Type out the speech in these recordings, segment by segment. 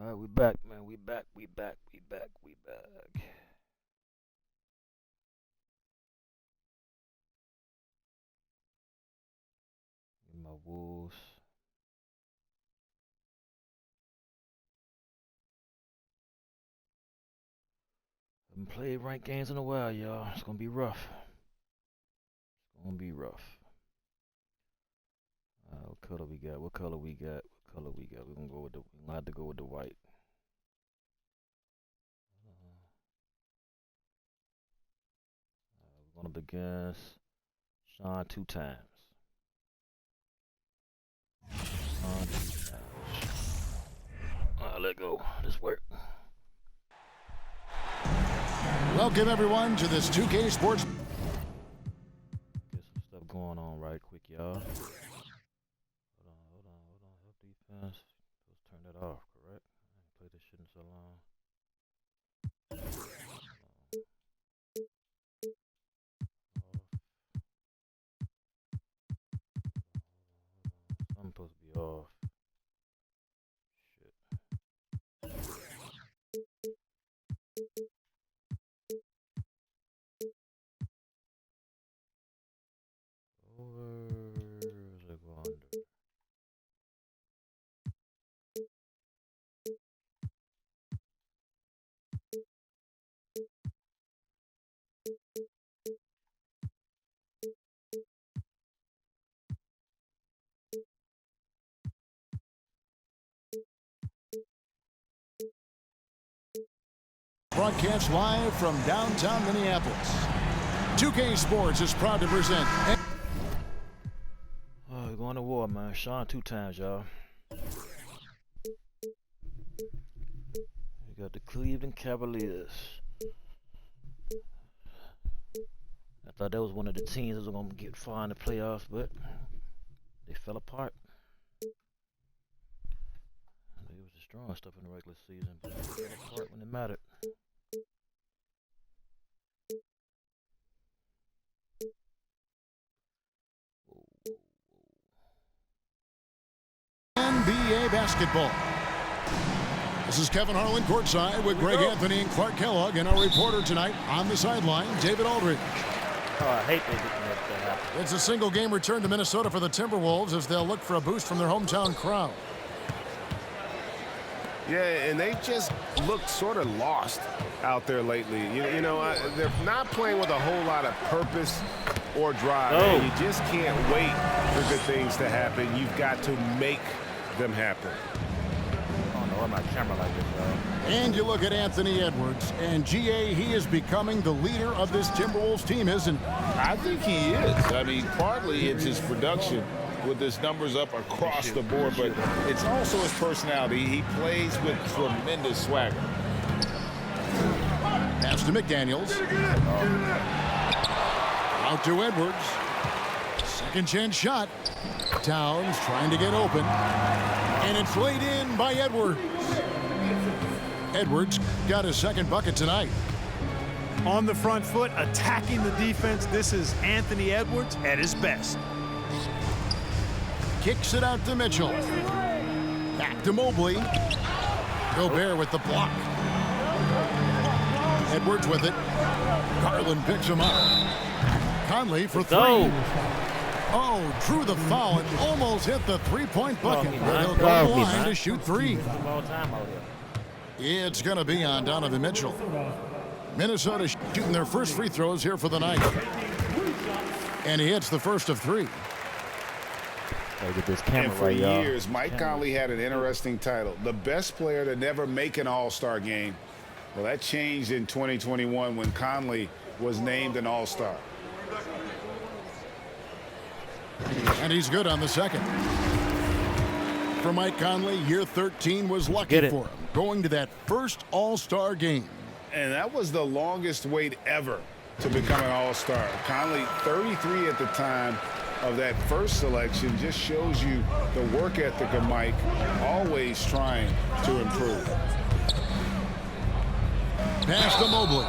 All right, we back, man. We back. We back. We back. We back. My Wolves. Haven't played ranked games in a while, y'all. It's gonna be rough. It's gonna be rough. What color we got? What color we got? What color we got? We're gonna go with the. We're gonna have to go with the white. We're gonna begin. Sean two times. Sean two times. Let go. This work. Welcome everyone to this 2K Sports. Get some stuff going on right quick, y'all. Hold on. Help defense. Let's turn that off, correct? I ain't played this shit in so long. I'm supposed to be off. Shit. Over. Let's go under. Broadcast live from downtown Minneapolis. 2K Sports is proud to present. We're going to war, man. Sean two times, y'all. We got the Cleveland Cavaliers. I thought that was one of the teams that was going to get far in the playoffs, but they fell apart. They was destroying stuff in the regular season, but they fell apart when it mattered. NBA basketball. This is Kevin Harlan courtside with Greg Anthony and Clark Kellogg, and our reporter tonight on the sideline, David Aldridge. Oh, I hate they didn't let that happen. It's a single game return to Minnesota for the Timberwolves as they'll look for a boost from their hometown crowd. Yeah, and they've just looked sort of lost out there lately. You know, they're not playing with a whole lot of purpose or drive. Oh. You just can't wait for good things to happen. You've got to make them happen. I don't know why my camera like this, though. And you look at Anthony Edwards, and GA, he is becoming the leader of this Timberwolves team, isn't he? I think he is. I mean, partly it's his production with his numbers up across the board, but it's also his personality. He plays with tremendous swagger. Pass to McDaniels. Out to Edwards. Second chance shot. Towns trying to get open. And it's laid in by Edwards. Edwards got his second bucket tonight. On the front foot, attacking the defense. This is Anthony Edwards at his best. Kicks it out to Mitchell. Back to Mobley. Gobert with the block. Edwards with it. Garland picks him up. Conley for three. Oh, drew the foul and almost hit the three-point bucket. But he'll go to the line to shoot three. It's going to be on Donovan Mitchell. Minnesota shooting their first free throws here for the night. And he hits the first of three. Get this camera And for right, y'all. years, Mike Conley had an interesting title, the best player to never make an All-Star game. Well, that changed in 2021 when Conley was named an All-Star. And he's good on the second. For Mike Conley, year 13 was lucky for him, going to that first All-Star game. And that was the longest wait ever to become an All-Star. Conley, 33 at the time of that first selection, just shows you the work ethic of Mike, always trying to improve. Pass to Mobley.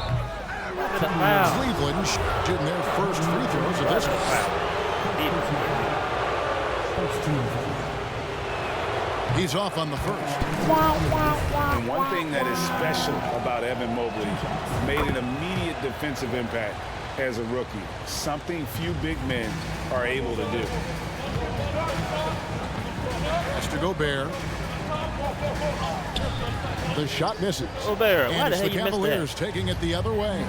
Cleveland shooting their first free throws of this one. He's off on the first. And one thing that is special about Evan Mobley, made an immediate defensive impact as a rookie. Something few big men are able to do. Has to Gobert. The shot misses. Gobert, why and the it's hell the you missed Cavaliers taking it the other way.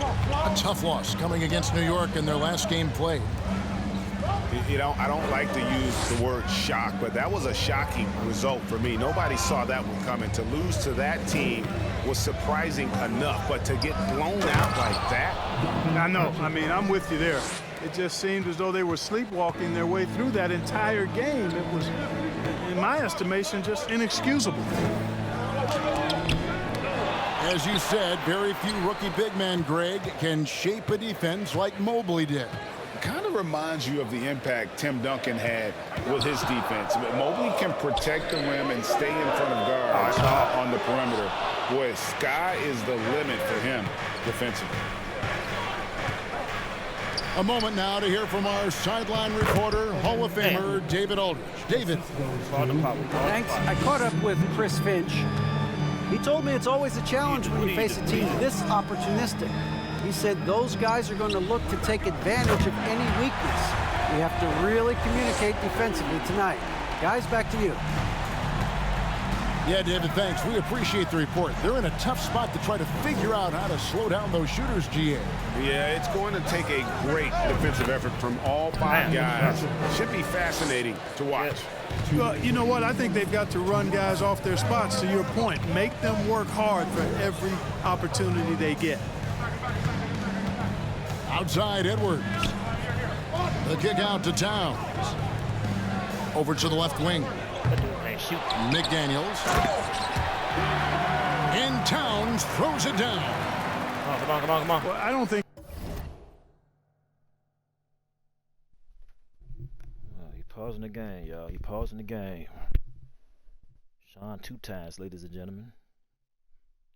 A tough loss coming against New York in their last game played. You know, I don't like to use the word shock, but that was a shocking result for me. Nobody saw that one coming. To lose to that team was surprising enough, but to get blown out like that? I know. I mean, I'm with you there. It just seemed as though they were sleepwalking their way through that entire game. It was, in my estimation, just inexcusable. As you said, very few rookie big men, Greg, can shape a defense like Mobley did. Kind of reminds you of the impact Tim Duncan had with his defense. Mobley can protect the rim and stay in front of guards on the perimeter. Boy, sky is the limit for him defensively. A moment now to hear from our sideline reporter, Hall of Famer David Aldridge. David. Thanks. I caught up with Chris Finch. He told me it's always a challenge when you face a team this opportunistic. He said those guys are going to look to take advantage of any weakness. We have to really communicate defensively tonight. Guys, back to you. Yeah, David, thanks. We appreciate the report. They're in a tough spot to try to figure out how to slow down those shooters, GA. Yeah, it's going to take a great defensive effort from all five guys. Should be fascinating to watch. Well, you know what? I think they've got to run guys off their spots, to your point. Make them work hard for every opportunity they get. Outside Edwards. The kick out to Towns. Over to the left wing. McDaniels. And Towns throws it down. Come on. Well, I don't think. He pausing the game, y'all. He pausing the game. Sean 2 times, ladies and gentlemen.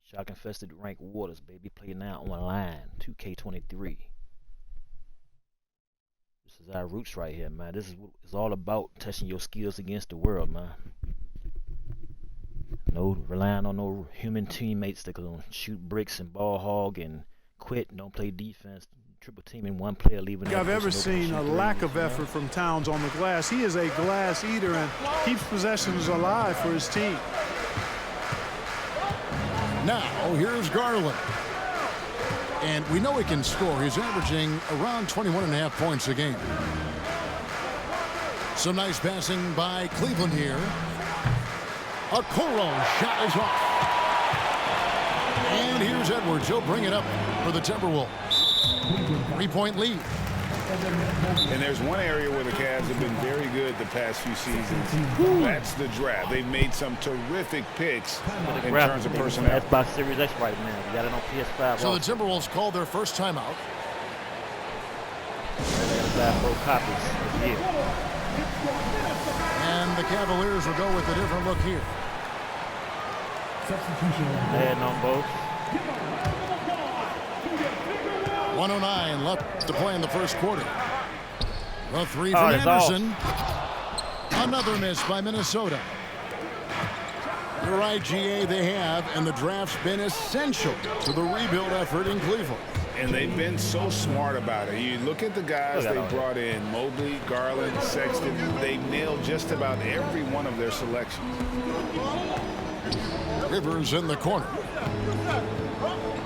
Shock-infested ranked waters, baby. Play now online. 2K23. This is our roots right here, man. This is what it's all about, testing your skills against the world, man. No relying on no human teammates that can shoot bricks and ball hog and quit, don't play defense, triple teaming one player, leaving. I've ever seen a lack of effort from Towns on the glass. He is a glass eater and keeps possessions alive for his team. Now, here's Garland. And we know he can score. He's averaging around 21.5 points a game. Some nice passing by Cleveland here. Okoro shot is off. And here's Edwards. He'll bring it up for the Timberwolves. 3-point lead. And there's one area where the Cavs have been very good the past few seasons. That's the draft. They've made some terrific picks in terms of personnel. Xbox Series X right now. You got it on PS5. So the Timberwolves called their first timeout. And the Cavaliers will go with a different look here. Heading on both. 1:09 left to play in the first quarter. The three from Anderson. Another miss by Minnesota. You're right, GA, they have, and the draft's been essential to the rebuild effort in Cleveland. And they've been so smart about it. You look at the guys they brought in, Mobley, Garland, Sexton. They nailed just about every one of their selections. Rivers in the corner.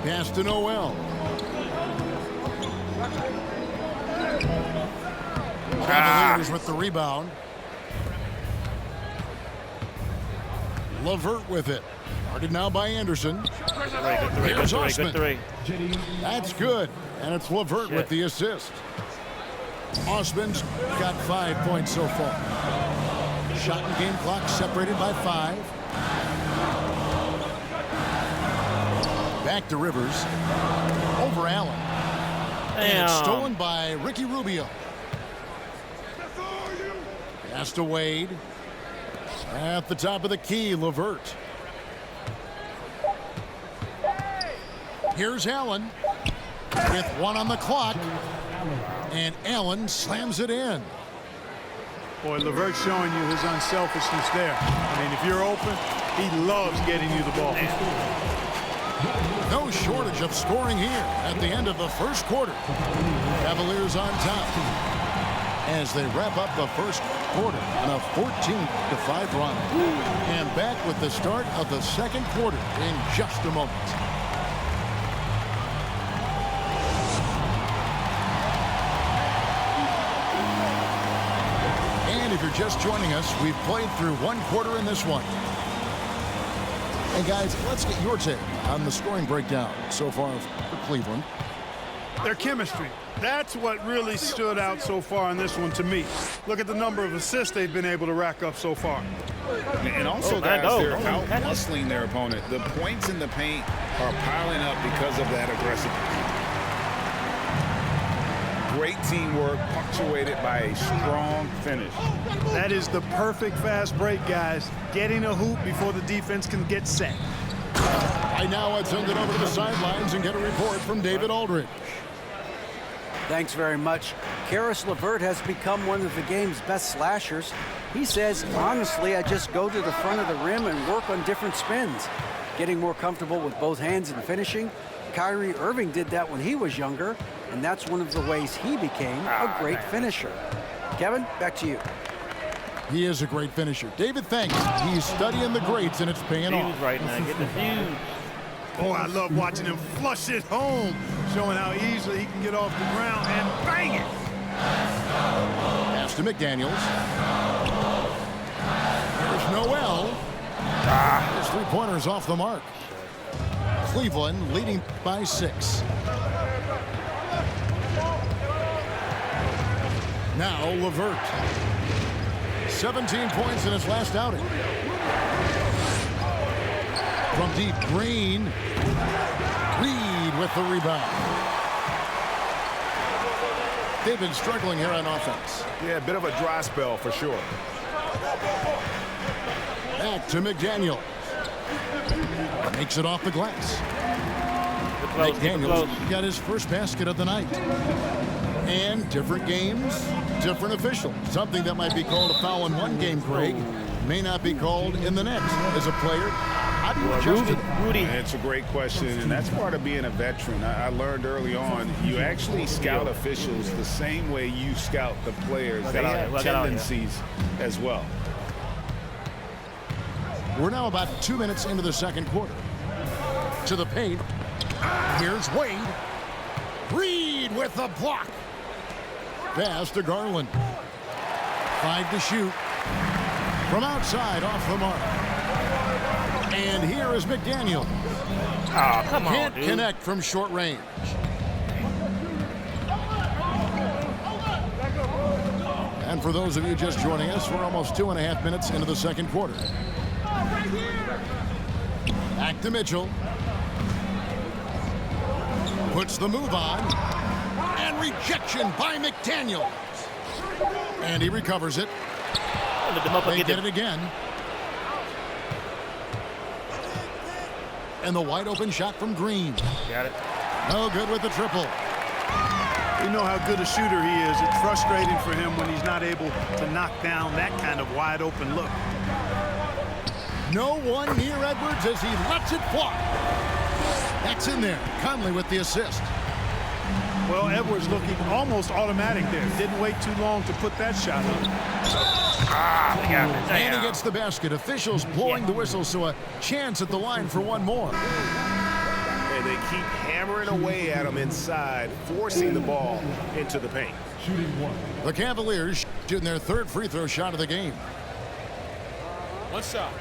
Pass to Noel. Cavaliers with the rebound. LeVert with it. Guarded now by Anderson. Here's Osman. That's good. And it's LeVert with the assist. Osman's got 5 points so far. Shot and game clock separated by 5. Back to Rivers. Over Allen. And it's stolen by Ricky Rubio. Pass to Wade. At the top of the key, LeVert. Here's Allen with 1 on the clock. And Allen slams it in. Boy, LeVert showing you his unselfishness there. I mean, if you're open, he loves getting you the ball. No shortage of scoring here at the end of the first quarter. Cavaliers on top as they wrap up the first quarter on a 14-5 run. And back with the start of the second quarter in just a moment. And if you're just joining us, we've played through one quarter in this one. And guys, let's get your take on the scoring breakdown so far for Cleveland. Their chemistry. That's what really stood out so far in this one to me. Look at the number of assists they've been able to rack up so far. And also, guys, they're out-muscling their opponent. The points in the paint are piling up because of that aggressiveness. Great teamwork punctuated by a strong finish. That is the perfect fast break, guys. Getting a hoop before the defense can get set. Right now, I'd send it over to the sidelines and get a report from David Aldridge. Thanks very much. Caris LeVert has become one of the game's best slashers. He says, honestly, I just go to the front of the rim and work on different spins. Getting more comfortable with both hands and finishing. Kyrie Irving did that when he was younger, and that's one of the ways he became a great finisher. Kevin, back to you. He is a great finisher. David thinks he's studying the greats, and it's paying off. Right now, get the views. Oh, I love watching him flush it home, showing how easily he can get off the ground and bang it. Pass to McDaniels. Here's Noel. His three-pointers off the mark. Cleveland leading by 6. Now LeVert. 17 points in his last outing. From deep, Green. Reed with the rebound. They've been struggling here on offense. Yeah, a bit of a dry spell for sure. Back to McDaniel. Makes it off the glass. McDaniels got his first basket of the night. And different games, different official. Something that might be called a foul in one game, Craig, may not be called in the next. As a player, how do you adjust it? Rudy. It's a great question, and that's part of being a veteran. I learned early on, you actually scout officials the same way you scout the players. They have tendencies as well. We're now about 2 minutes into the second quarter. To the paint. Here's Wade. Reed with the block. Pass to Garland. 5 to shoot. From outside, off the mark. And here is McDaniel. Oh, come on, Can't dude. connect from short range. And for those of you just joining us, we're almost 2.5 minutes into the second quarter. Back to Mitchell. Puts the move on. And rejection by McDaniel. And he recovers it. They get it again. And the wide open shot from Green. Got it. No good with the triple. We know how good a shooter he is. It's frustrating for him when he's not able to knock down that kind of wide open look. No one near Edwards as he lets it fly. That's in there. Conley with the assist. Well, Edwards looking almost automatic there. Didn't wait too long to put that shot up. And he gets the basket. Officials blowing the whistle, so a chance at the line for one more. And they keep hammering away at him inside, forcing the ball into the paint. The Cavaliers shooting their third free throw shot of the game. One shot.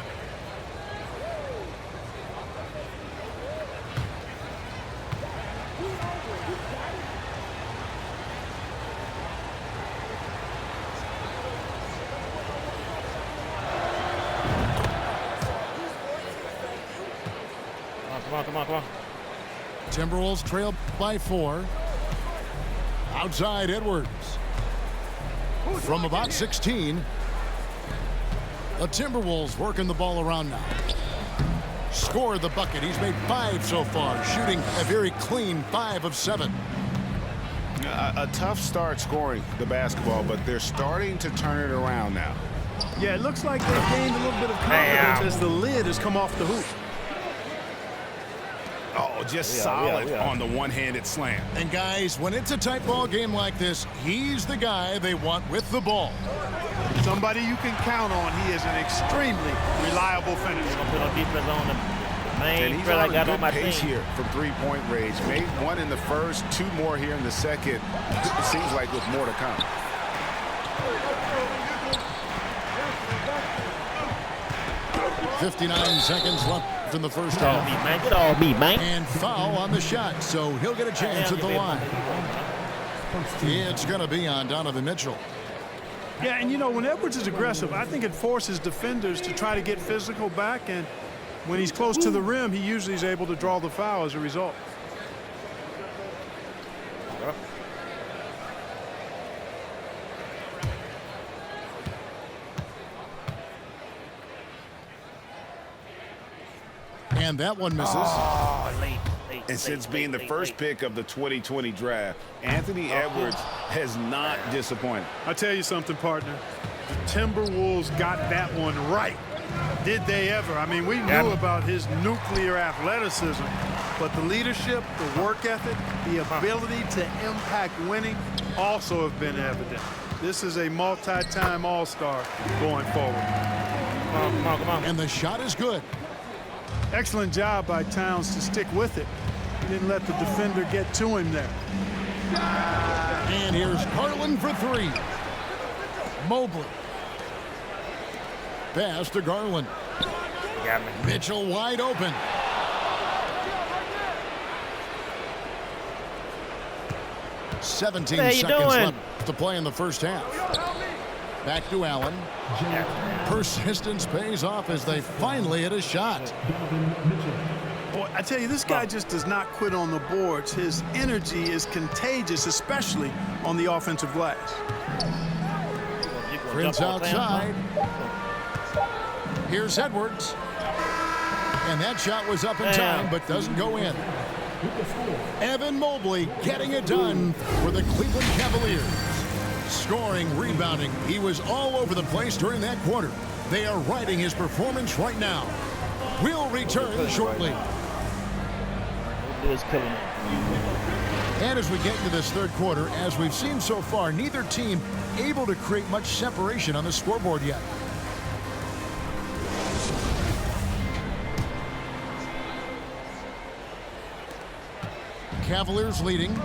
Come on. Timberwolves trail by 4. Outside Edwards. From about 16. The Timberwolves working the ball around now. Scored the bucket. He's made 5 so far, shooting a very clean 5 of 7. A tough start scoring the basketball, but they're starting to turn it around now. Yeah, it looks like they've gained a little bit of confidence as the lid has come off the hoop. Oh, just solid on the one-handed slam. And guys, when it's a tight ball game like this, he's the guy they want with the ball. Somebody you can count on. He is an extremely reliable finisher. Put on defense on the main. And he's I on got a on my good pace team. here from three-point range. Made one in the first, 2 more here in the second. It seems like with more to come. .59 seconds left in the first half. Get off me, man. And foul on the shot, so he'll get a chance at the line. It's going to be on Donovan Mitchell. Yeah, and you know, when Edwards is aggressive, I think it forces defenders to try to get physical back, and when he's close to the rim, he usually is able to draw the foul as a result. And that one misses. Oh, late. And since being the first pick of the 2020 draft, Anthony Edwards has not disappointed. I'll tell you something, partner. The Timberwolves got that one right. Did they ever? I mean, we knew about his nuclear athleticism, but the leadership, the work ethic, the ability to impact winning also have been evident. This is a multi-time All-Star going forward. Come on. And the shot is good. Excellent job by Towns to stick with it. He didn't let the defender get to him there. And here's Garland for 3. Mobley. Pass to Garland. Got me. Mitchell wide open. .17 seconds left to play in the first half. Back to Allen. Persistence pays off as they finally hit a shot. Boy, I tell you, this guy just does not quit on the boards. His energy is contagious, especially on the offensive glass. Prince outside. Here's Edwards. And that shot was up in time, but doesn't go in. Evan Mobley getting it done for the Cleveland Cavaliers. Scoring, rebounding. He was all over the place during that quarter. They are riding his performance right now. We'll return shortly. And as we get into this third quarter, as we've seen so far, neither team able to create much separation on the scoreboard yet. Cavaliers leading.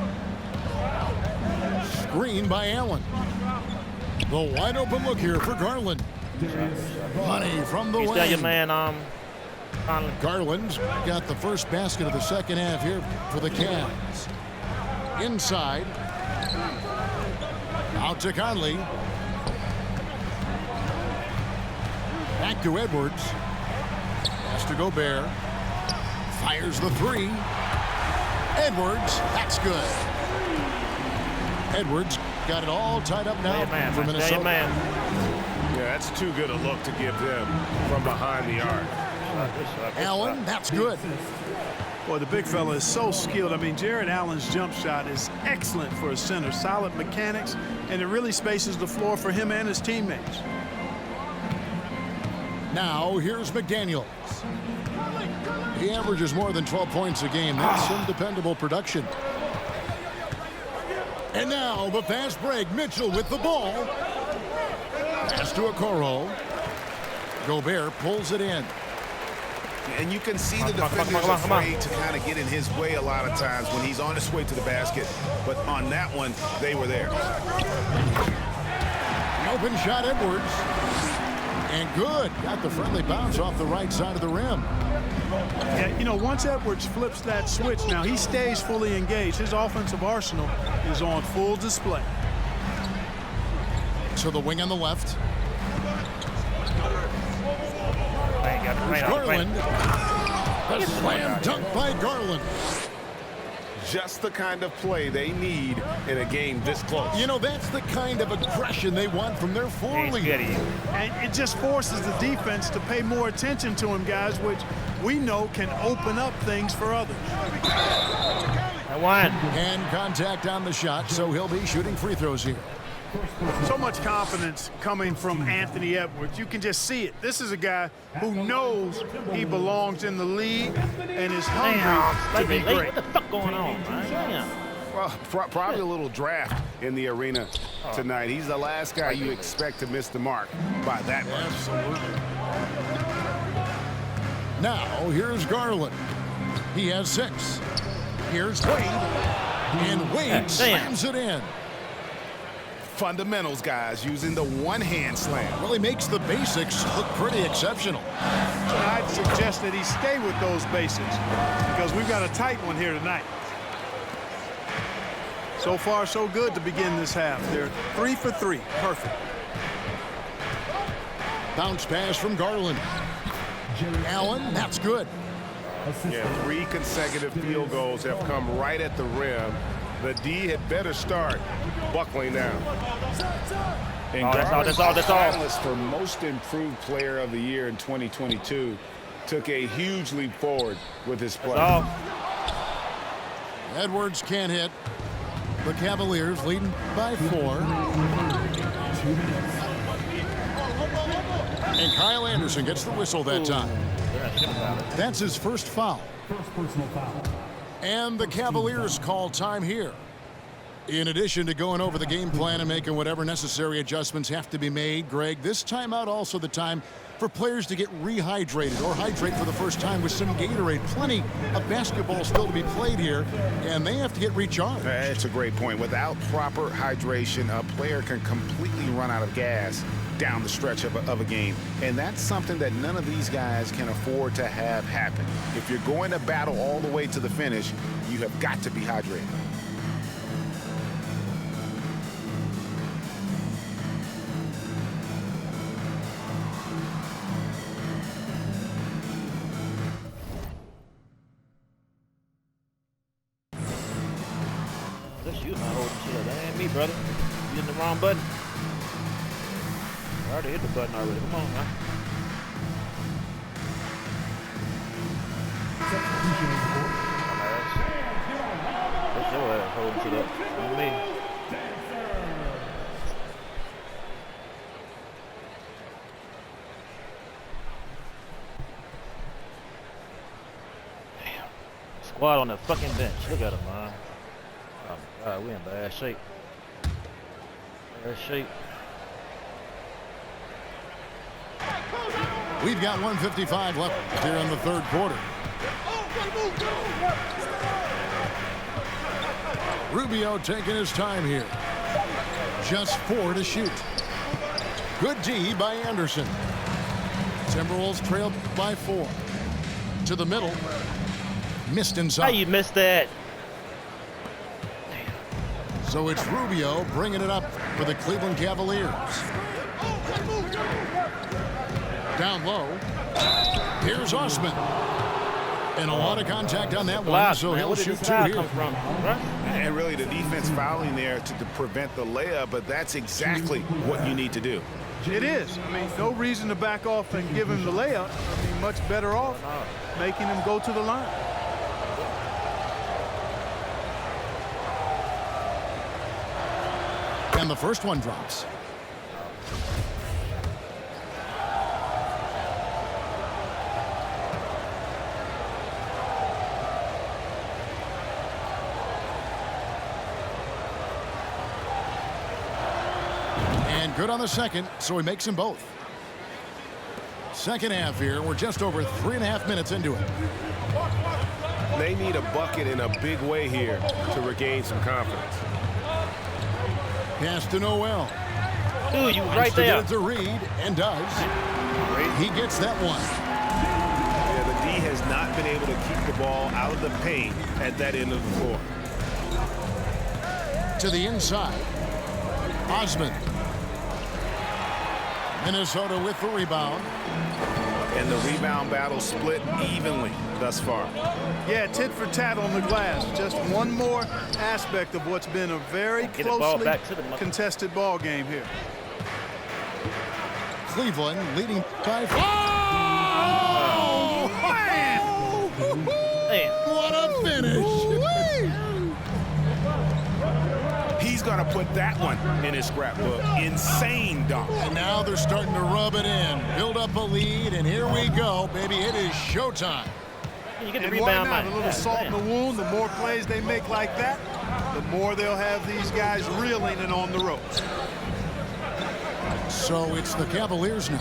Screen by Allen. The wide open look here for Garland. Money from the wing. Your man, Conley. Garland's got the first basket of the second half here for the Cavs. Inside. Out to Conley. Back to Edwards. Pass to Gobert. Fires the 3. Edwards, that's good. Edwards got it all tied up now for Minnesota. Yeah, that's too good a look to give them from behind the arc. Allen, that's good. Boy, the big fella is so skilled. I mean, Jared Allen's jump shot is excellent for a center. Solid mechanics, and it really spaces the floor for him and his teammates. Now, here's McDaniels. He averages more than 12 points a game. That's some dependable production. And now, the fast break. Mitchell with the ball. Pass to Okoro. Gobert pulls it in. And you can see the defenders afraid to kind of get in his way a lot of times when he's on his way to the basket. But on that one, they were there. Open shot, Edwards. And good. Got the friendly bounce off the right side of the rim. Yeah, you know, once Edwards flips that switch, now he stays fully engaged. His offensive arsenal is on full display. To the wing on the left. Garland. The slam dunk by Garland. just the kind of play they need in a game this close. You know, that's the kind of aggression they want from their four leader. And it just forces the defense to pay more attention to him, guys, which we know can open up things for others. And contact on the shot, so he'll be shooting free throws here. So much confidence coming from Anthony Edwards. You can just see it. This is a guy who knows he belongs in the league and is hungry to be great. What the fuck going on, man? Well, probably a little draft in the arena tonight. He's the last guy you expect to miss the mark by that much. Absolutely. Now, here's Garland. He has 6. Here's Wade. And Wade slams it in. Fundamentals, guys, using the one-hand slam. Well, he makes the basics look pretty exceptional. I'd suggest that he stay with those basics because we've got a tight one here tonight. So far, so good to begin this half. They're 3 for 3. Perfect. Bounce pass from Garland. Allen, that's good. Yeah, 3 consecutive field goals have come right at the rim. The D had better start buckling down. And That's all. finalist for most improved player of the year in 2022 took a huge leap forward with his play. Edwards can't hit. The Cavaliers leading by 4. And Kyle Anderson gets the whistle that time. That's his first foul. First personal foul. And the Cavaliers call time here. In addition to going over the game plan and making whatever necessary adjustments have to be made, Greg, this timeout also the time for players to get rehydrated or hydrate for the first time with some Gatorade. Plenty of basketball still to be played here, and they have to get recharged. That's a great point. Without proper hydration, a player can completely run out of gas down the stretch of a game. And that's something that none of these guys can afford to have happen. If you're going to battle all the way to the finish, you have got to be hydrated. That's you not holding shit. That ain't me, brother. You hitting the wrong button. I already hit the button already. Come on, man. That's your ass holding shit up. Not me. Damn. Squad on the fucking bench. Look at him, man. Oh my God, we in bad shape. Bad shape. We've got 1:55 left here in the third quarter. Rubio taking his time here. Just 4 to shoot. Good D by Anderson. Timberwolves trailed by 4. To the middle. Missed inside. How you missed that? So it's Rubio bringing it up for the Cleveland Cavaliers. Down low. Here's Osman. And a lot of contact on that one, so he'll shoot 2 here. And really the defense fouling there to prevent the layup, but that's exactly what you need to do. It is. I mean, no reason to back off and give him the layup. I mean, much better off making him go to the line. And the first one drops. And good on the second, so he makes them both. Second half here. We're just over 3.5 minutes into it. They need a bucket in a big way here to regain some confidence. Pass to Noel. Dude, you right there. To Reed, and does. He gets that one. Yeah, the D has not been able to keep the ball out of the paint at that end of the floor. To the inside. Osman. Minnesota with the rebound. and the rebound battle split evenly thus far. Yeah, tit for tat on the glass. Just one more aspect of what's been a very closely contested ball game here. Cleveland leading by 5. Oh, man! What a finish! He's going to put that one in his scrapbook. Insane dunk. And now they're starting to rub it in, build up a lead, and here we go, baby. It is showtime. You get the And rebound, why not? man. A little salt in the wound. The more plays they make like that, the more they'll have these guys reeling and on the ropes. So it's the Cavaliers now.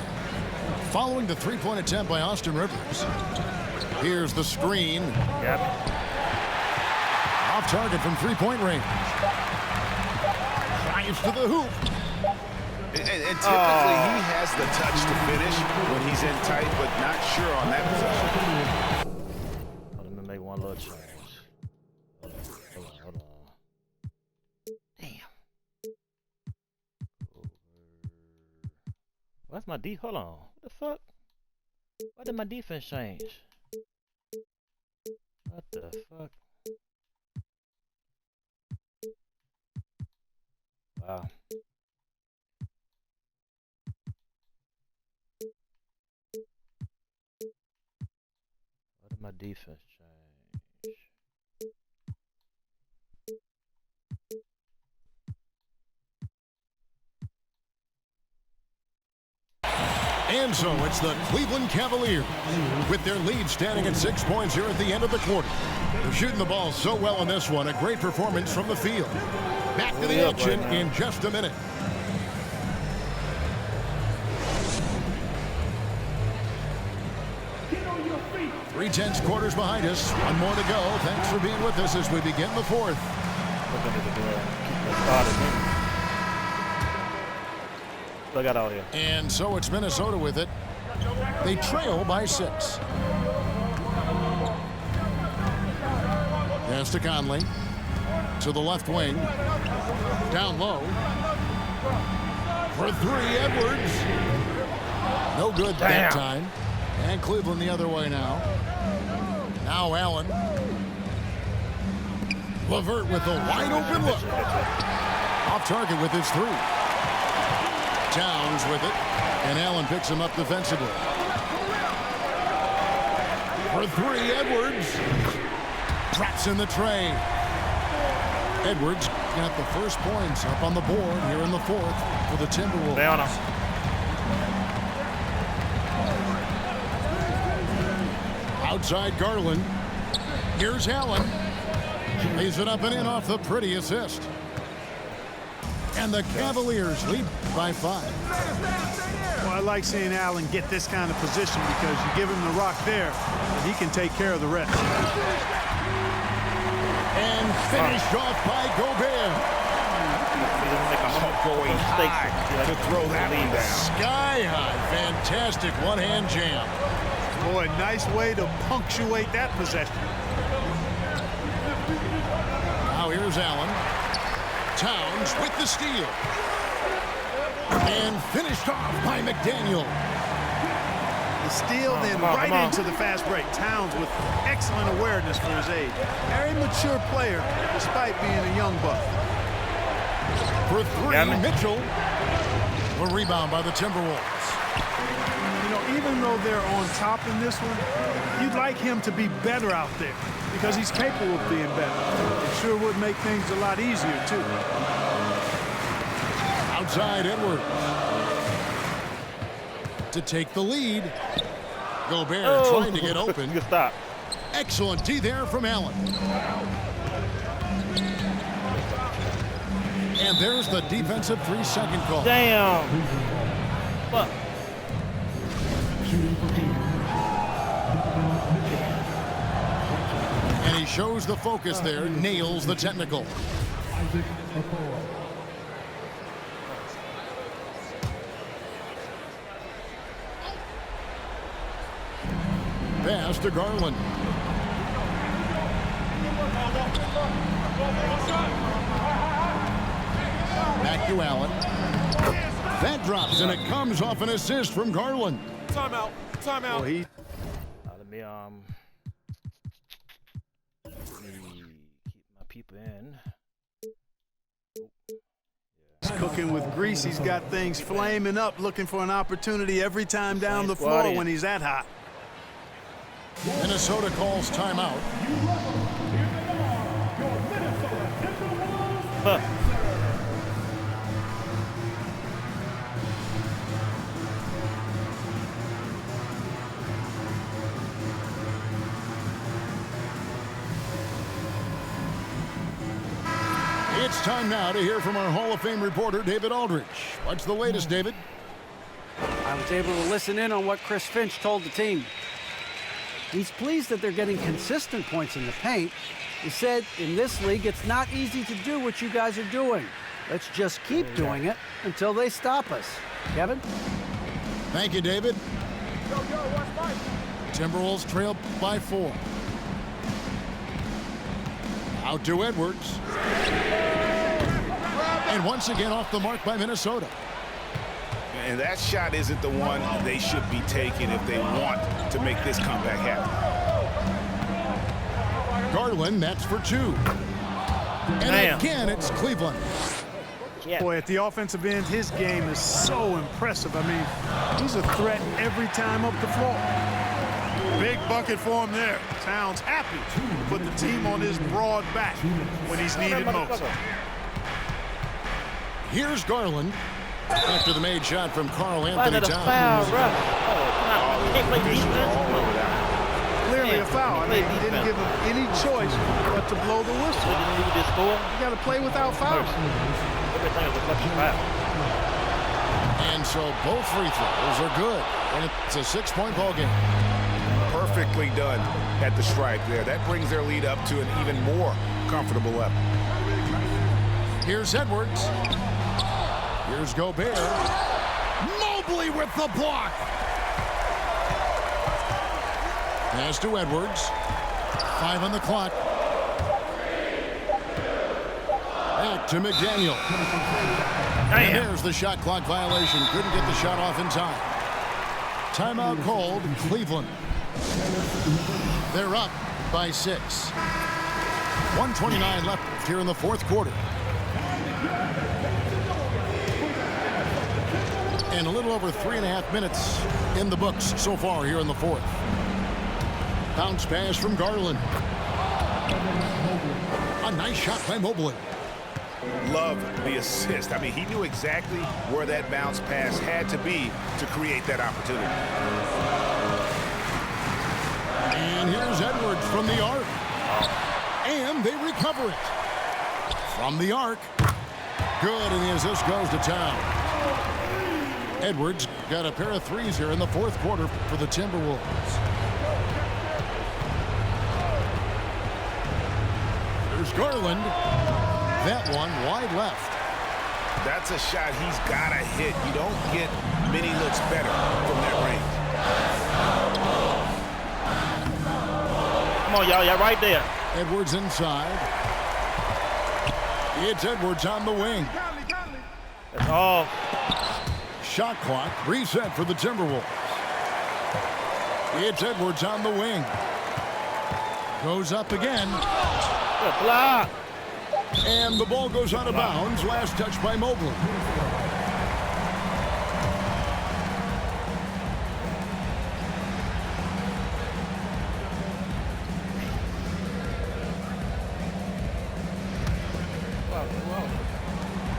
Following the three-point attempt by Austin Rivers. Here's the screen. Yep. Off target from three-point range. Drives to the hoop. And typically he has the touch to finish when he's in tight, but not sure on that possession. Let me make one little change. Hold on. Damn. What's my D? Hold on. What the fuck? Why did my defense change? What the fuck? Wow. What did my defense change? And so it's the Cleveland Cavaliers with their lead standing at 6 points here at the end of the quarter. They're shooting the ball so well in this one. A great performance from the field. Back to the action in just a minute. Three tenths quarters behind us. One more to go. Thanks for being with us as we begin the fourth. Look at all here. And so it's Minnesota with it. They trail by 6. Pass to Conley. To the left wing. Down low. For 3, Edwards. No good that time. And Cleveland the other way now. Now Allen. LeVert with a wide open look. Off target with his 3. Towns with it. And Allen picks him up defensively. For 3, Edwards. Traps in the tray. Edwards got the first points up on the board here in the fourth for the Timberwolves. Down him. Outside Garland. Here's Allen. Lays it up and in off the pretty assist. And the Cavaliers lead by 5. Well, I like seeing Allen get this kind of position because you give him the rock there, and he can take care of the rest. And finished off by Gobert. Going high to throw that one down. Sky high. Fantastic one-hand jam. Boy, nice way to punctuate that possession. Now here's Allen. Towns with the steal. And finished off by McDaniel. The steal, then right into the fast break. Towns with excellent awareness for his age. Very mature player, despite being a young buck. For 3, Mitchell. A rebound by the Timberwolves. You know, even though they're on top in this one, you'd like him to be better out there because he's capable of being better. It sure would make things a lot easier, too. Outside Edwards. To take the lead. Gobert trying to get open. Good stop. Excellent D there from Allen. And there's the defensive 3-second call. Damn. Fuck. And he shows the focus there, nails the technical. Pass to Garland. Back to Allen. That drops, and it comes off an assist from Garland. Timeout. timeout. Well, let me keep my people in. He's cooking with grease. He's got things flaming up, looking for an opportunity every time down the floor when he's that hot. Minnesota calls timeout. It's time now to hear from our Hall of Fame reporter, David Aldridge. What's the latest, David? I was able to listen in on what Chris Finch told the team. He's pleased that they're getting consistent points in the paint. He said, in this league, it's not easy to do what you guys are doing. Let's just keep doing it until they stop us. Kevin? Thank you, David. Timberwolves trail by 4. Out to Edwards. And once again off the mark by Minnesota. And that shot isn't the one they should be taking if they want to make this comeback happen. Garland, that's for 2. And again, it's Cleveland. Yeah. Boy, at the offensive end, his game is so impressive. I mean, he's a threat every time up the floor. Big bucket for him there. Towns happy to put the team on his broad back when he's needed most. Here's Garland after the made shot from Karl Anthony Towns. Clearly a foul. I mean, he didn't give him any choice but to blow the whistle. You got to play without fouls. And so both free throws are good. And it's a 6-point ball game. Perfectly done at the stripe there. That brings their lead up to an even more comfortable level. Here's Edwards. Here's Gobert. Mobley with the block. Pass to Edwards. 5 on the clock. Back to McDaniel. And there's the shot clock violation. Couldn't get the shot off in time. Timeout called Cleveland. They're up by 6. 1:29 left here in the fourth quarter. And a little over 3.5 minutes in the books so far here in the fourth. Bounce pass from Garland. A nice shot by Mobley. Love the assist. I mean, he knew exactly where that bounce pass had to be to create that opportunity. And here's Edwards from the arc. And they recover it. From the arc. Good, and the assist goes to Town. Edwards got a pair of threes here in the fourth quarter for the Timberwolves. There's Garland. That one wide left. That's a shot he's got to hit. You don't get many looks better from that range. Come on, y'all right there. Edwards inside. It's Edwards on the wing. That's all. Shot clock reset for the Timberwolves. It's Edwards on the wing. Goes up again. Good block. And the ball goes out of bounds. Last touch by Mobley.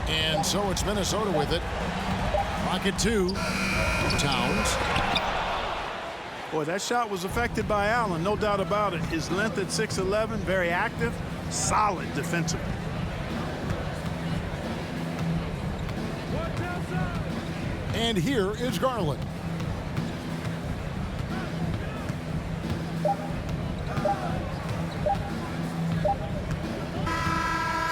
And so it's Minnesota with it. Rocket 2. Towns. Boy, that shot was affected by Allen, no doubt about it. His length at 6'11", very active, solid defensively. And here is Garland.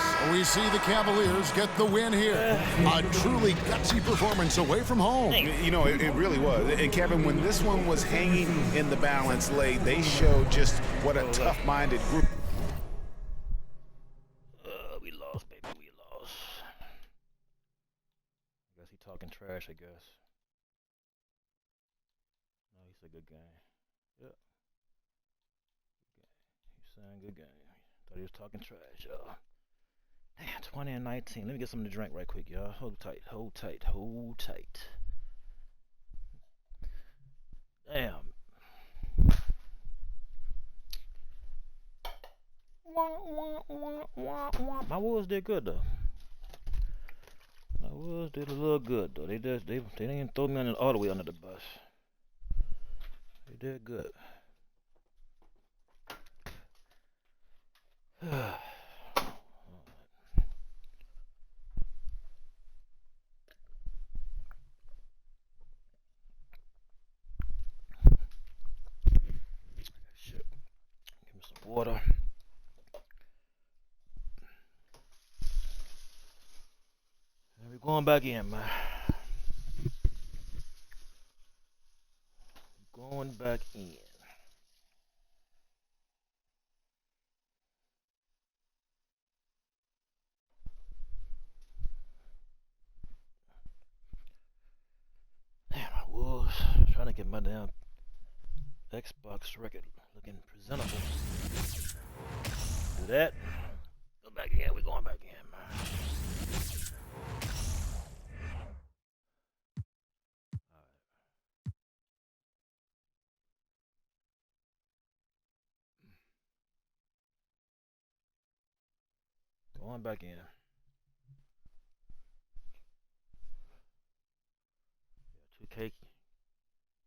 So we see the Cavaliers get the win here. A truly gutsy performance away from home. You know, it really was. And Kevin, when this one was hanging in the balance late, they showed just what a tough-minded group. We lost, baby. We lost. I guess he talking trash, I guess. No, he said good game. Yep. He's saying good game. Thought he was talking trash, y'all. Damn, 20 and 19. Let me get something to drink right quick, y'all. Hold tight, hold tight, hold tight. Damn. My Wolves did good though. My Wolves did a little good though. They didn't throw me all the way under the bus. They did good. Shit. Give me some water. And we're going back in, man. Going back in. Damn, I was trying to get my damn Xbox record looking presentable. Do that. Go back in. We're going back in, man. Going back in. Yeah, 2K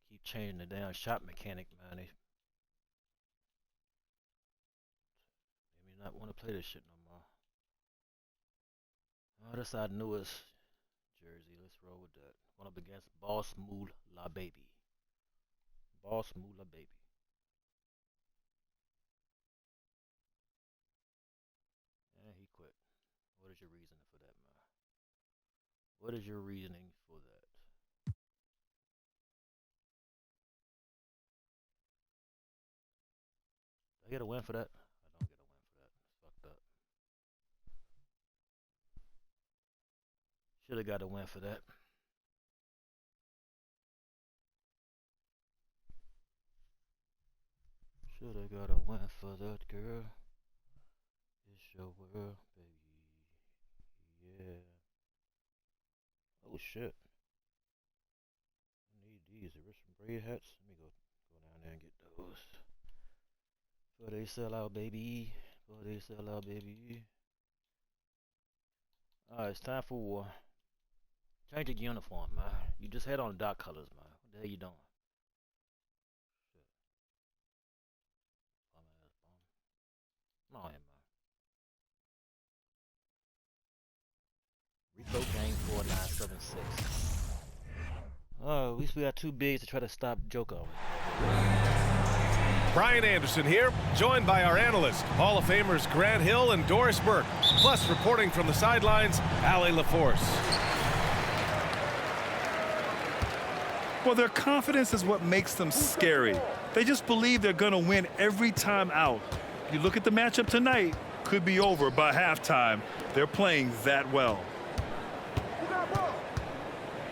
keep changing the damn shot mechanic, man. They may not want to play this shit no more. Oh, that's our newest jersey. Let's roll with that. One up against Boss Moolah Baby. Boss Moolah Baby. He quit. What is your reasoning for that, man? What is your reasoning for that? Do I get a win for that? I don't get a win for that. It's fucked up. Should have got a win for that. Should have got a win for that, girl. It's your world, baby. Yeah. Oh shit. I need these. There were some braid hats. Let me go down there and get those. Before they sell out, baby. Before they sell out, baby. Alright, it's time for war. Change your uniform, man. You just had on dark colors, man. What the hell you doing? Shit. Come on here, man. Rico Gang 4976. Oh, at least we got two bigs to try to stop Joko. Brian Anderson here, joined by our analysts, Hall of Famers Grant Hill and Doris Burke. Plus, reporting from the sidelines, Allie LaForce. Well, their confidence is what makes them scary. They just believe they're going to win every time out. You look at the matchup tonight, could be over by halftime. They're playing that well.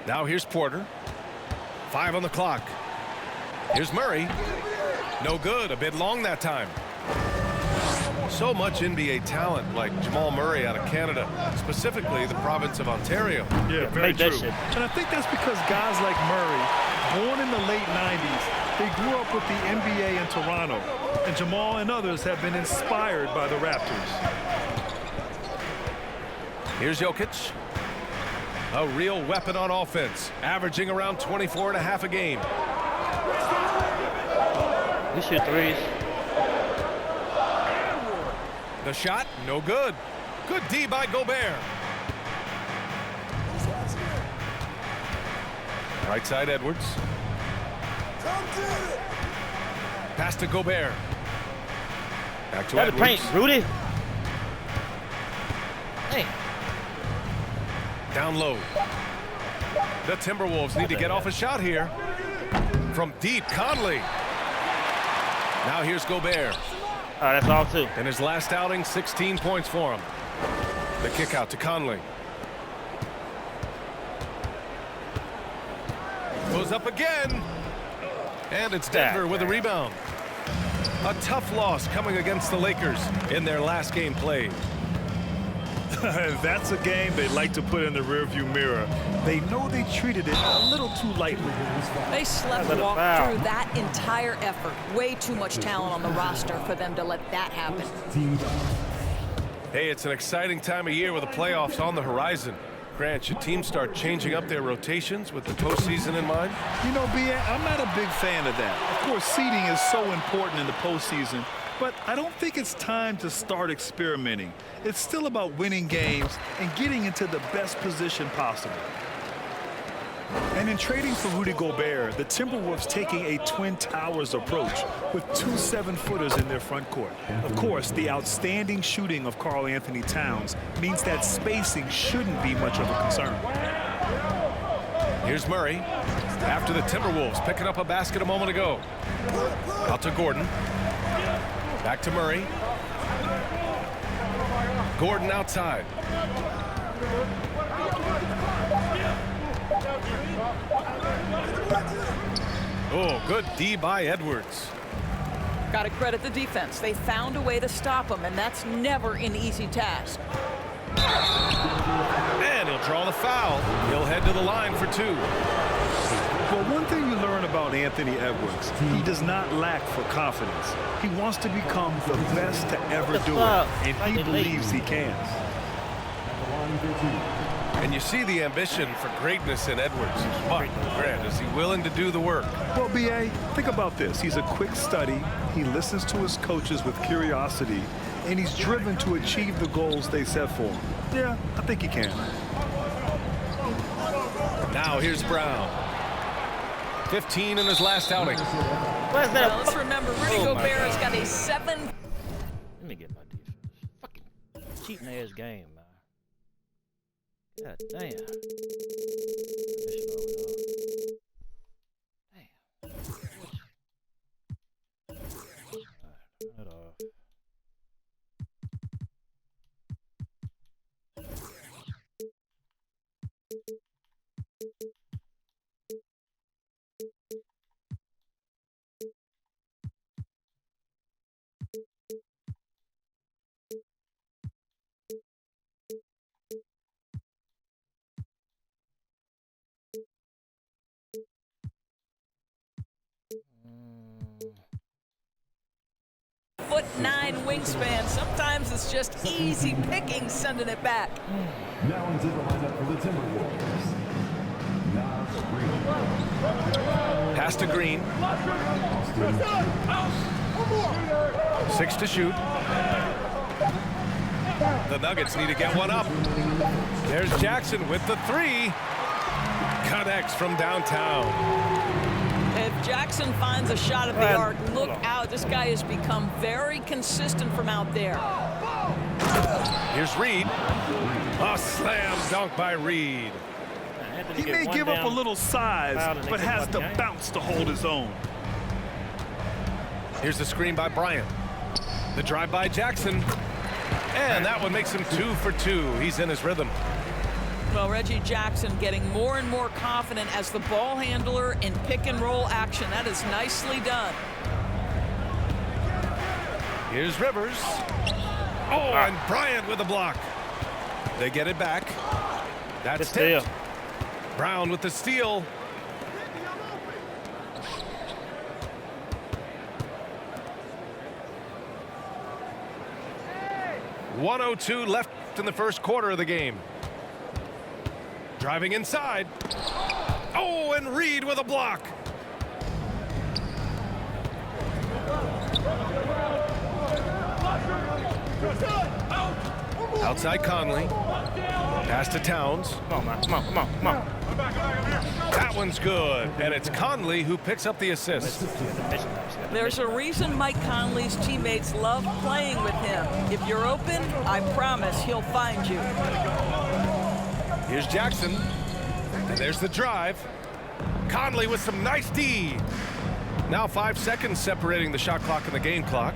Now here's Porter. 5 on the clock. Here's Murray. No good, a bit long that time. So much NBA talent like Jamal Murray out of Canada, specifically the province of Ontario. Yeah, very true. And I think that's because guys like Murray, born in the late 90s, they grew up with the NBA in Toronto. And Jamal and others have been inspired by the Raptors. Here's Jokic. A real weapon on offense, averaging around 24.5 a game. We shoot threes. The shot, no good. Good D by Gobert. Right side, Edwards. Pass to Gobert. Back to Edwards. Paint, Rudy. Hey. Down low. The Timberwolves need to get off a shot here. From deep, Conley. Now here's Gobert. That's all too. In his last outing, 16 points for him. The kick out to Conley. Goes up again. And it's Denver with a rebound. A tough loss coming against the Lakers in their last game played. That's a game they like to put in the rearview mirror. They know they treated it a little too lightly. They sleptwalked through that entire effort. Way too much talent on the roster for them to let that happen. Hey, it's an exciting time of year with the playoffs on the horizon. Grant, should teams start changing up their rotations with the postseason in mind? You know, B.A., I'm not a big fan of that. Of course, seeding is so important in the postseason, but I don't think it's time to start experimenting. It's still about winning games and getting into the best position possible. And in trading for Rudy Gobert, the Timberwolves taking a Twin Towers approach with 2 7-footers in their front court. Of course, the outstanding shooting of Karl Anthony Towns means that spacing shouldn't be much of a concern. Here's Murray after the Timberwolves picking up a basket a moment ago. Out to Gordon. Back to Murray. Gordon outside. Oh, good D by Edwards. Got to credit the defense. They found a way to stop him, and that's never an easy task. And he'll draw the foul. He'll head to the line for 2. Well, one thing you learn about Anthony Edwards, he does not lack for confidence. He wants to become the best to ever do it, and he believes he can. And you see the ambition for greatness in Edwards. But, Grant, is he willing to do the work? Well, B.A., think about this. He's a quick study. He listens to his coaches with curiosity, and he's driven to achieve the goals they set for him. Yeah, I think he can. Now here's Brown. 15 in his last outing. Well, let's remember, Rudy Gobert has got a 7. Let me get my defense. Fucking cheating ass game, man. God damn. Damn. Turn it off. .9 wingspan. Sometimes it's just easy picking sending it back. Now into the lineup for the Timberwolves. Pass to Green. 6 to shoot. The Nuggets need to get one up. There's Jackson with the 3. Connects from downtown. If Jackson finds a shot at the arc, look out. This guy has become very consistent from out there. Here's Reed. A slam dunk by Reed. He may give up a little size, but has the bounce to hold his own. Here's the screen by Bryant. The drive by Jackson. And that one makes him 2 for 2. He's in his rhythm. Well, Reggie Jackson getting more and more confident as the ball handler in pick and roll action. That is nicely done. Here's Rivers. Oh, and Bryant with the block. They get it back. That's tipped. Brown with the steal. .102 left in the first quarter of the game. Driving inside. Oh, and Reed with a block. Outside Conley. Pass to Towns. Come on, man. Come on. That one's good. And it's Conley who picks up the assist. There's a reason Mike Conley's teammates love playing with him. If you're open, I promise he'll find you. Here's Jackson. And there's the drive. Conley with some nice D. Now 5 seconds separating the shot clock and the game clock.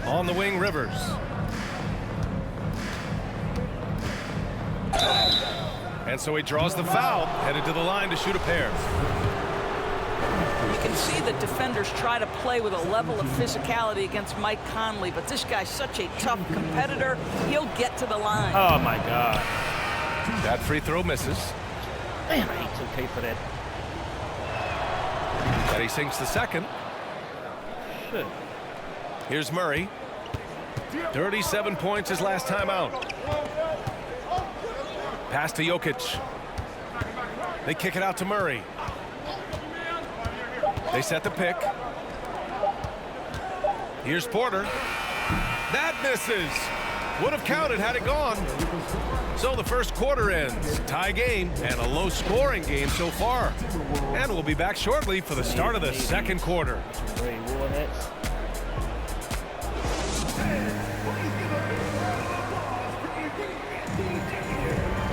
On the wing, Rivers. And so he draws the foul, headed to the line to shoot a pair. see that defenders try to play with a level of physicality against Mike Conley, but this guy's such a tough competitor. He'll get to the line. Oh, my God. That free throw misses. Damn, I ain't okay for that. And he sinks the second. Shit. Here's Murray. 37 points his last time out. Pass to Jokic. They kick it out to Murray. They set the pick. Here's Porter. That misses. Would have counted had it gone. So the first quarter ends. Tie game and a low-scoring game so far. And we'll be back shortly for the start of the second quarter.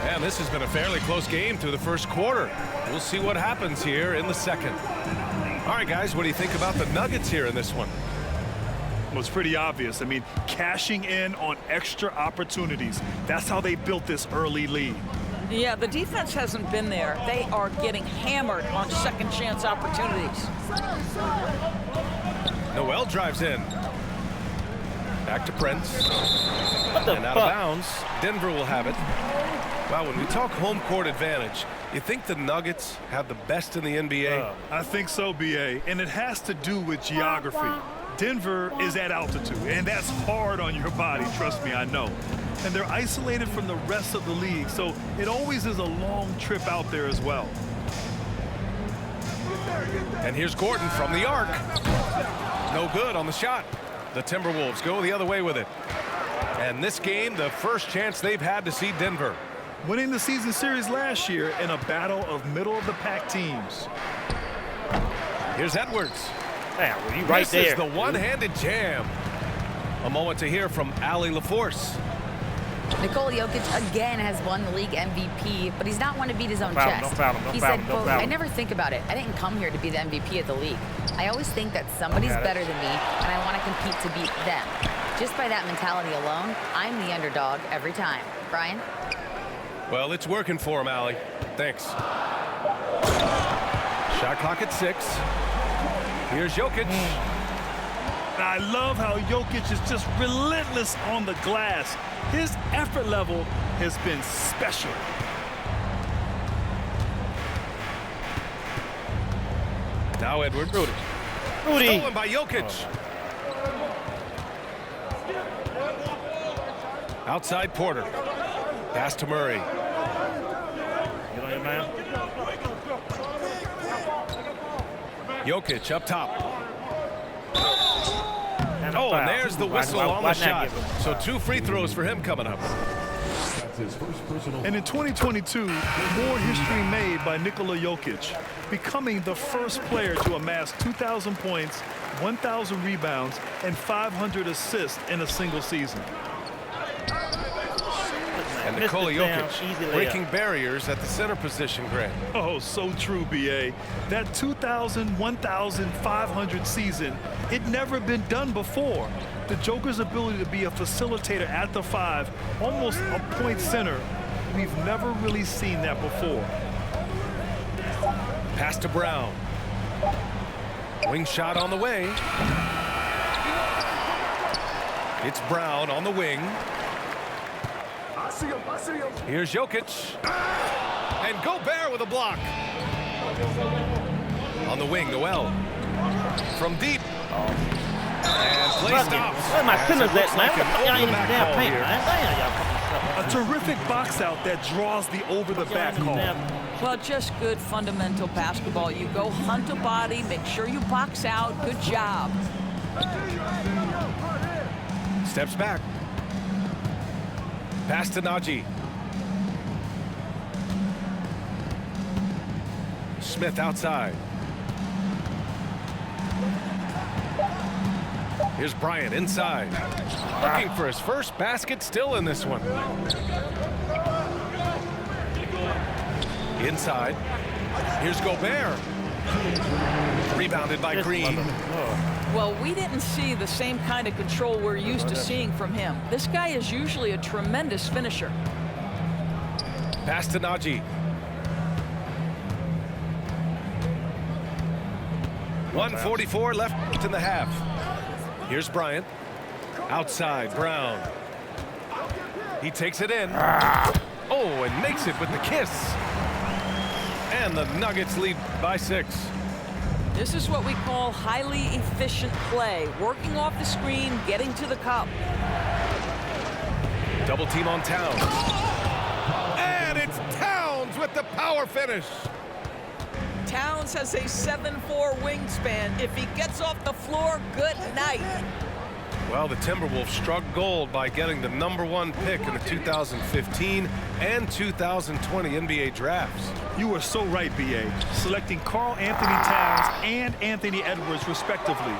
And this has been a fairly close game through the first quarter. We'll see what happens here in the second. All right, guys, what do you think about the Nuggets here in this one? Well, it's pretty obvious. I mean, cashing in on extra opportunities. That's how they built this early lead. Yeah, the defense hasn't been there. They are getting hammered on second chance opportunities. Noel drives in. Back to Prince. And out of bounds. Denver will have it. Wow, when we talk home court advantage, you think the Nuggets have the best in the NBA? I think so, B.A., and it has to do with geography. Denver is at altitude, and that's hard on your body, trust me, I know. And they're isolated from the rest of the league, so it always is a long trip out there as well. And here's Gordon from the arc. No good on the shot. The Timberwolves go the other way with it. And this game, the first chance they've had to see Denver. Winning the season series last year in a battle of middle-of-the-pack teams. Here's Edwards. Damn, well, you right there. This is the one-handed jam. A moment to hear from Allie LaForce. Nikola Jokic again has won the league MVP, but he's not one to beat his own chest. Don't foul him, he said, quote, I never think about it. I didn't come here to be the MVP of the league. I always think that somebody's better than me, and I want to compete to beat them. Just by that mentality alone, I'm the underdog every time. Brian? Well, it's working for him, Allie. Thanks. Shot clock at 6. Here's Jokic. I love how Jokic is just relentless on the glass. His effort level has been special. Now Edwards. Rudy. Stolen by Jokic. Outside Porter. Pass to Murray. Get on your man. Jokic up top. And there's the whistle on the shot. So 2 free throws for him coming up. And in 2022, more history made by Nikola Jokic, becoming the first player to amass 2,000 points, 1,000 rebounds, and 500 assists in a single season. And Nikola Jokic breaking barriers at the center position, Grant. Oh, so true, B.A. That 2,000, 1,500 season, it never been done before. The Joker's ability to be a facilitator at the 5, almost a point center, we've never really seen that before. Pass to Brown. Wing shot on the way. It's Brown on the wing. Here's Jokic. And Gobert with a block. On the wing, Noel. From deep. And play stops. Where my sinners at, man? Y'all ain't in the damn paint, man. A terrific box out that draws the over-the-back call. Well, just good fundamental basketball. You go hunt a body, make sure you box out. Good job. Steps back. Pass to Najee. Smith outside. Here's Bryant inside. Looking for his first basket still in this one. Inside. Here's Gobert. Rebounded by Green. Well, we didn't see the same kind of control we're used to seeing from him. This guy is usually a tremendous finisher. Pass to Najee. 1:44 left in the half. Here's Bryant. Outside, Brown. He takes it in. Oh, and makes it with the kiss. And the Nuggets lead by 6. This is what we call highly efficient play. Working off the screen, getting to the cup. Double team on Towns. And it's Towns with the power finish. Towns has a 7'4" wingspan. If he gets off the floor, good night. Well, the Timberwolves struck gold by getting the #1 pick in the 2015 and 2020 NBA drafts. You are so right, B.A. Selecting Karl Anthony Towns and Anthony Edwards, respectively.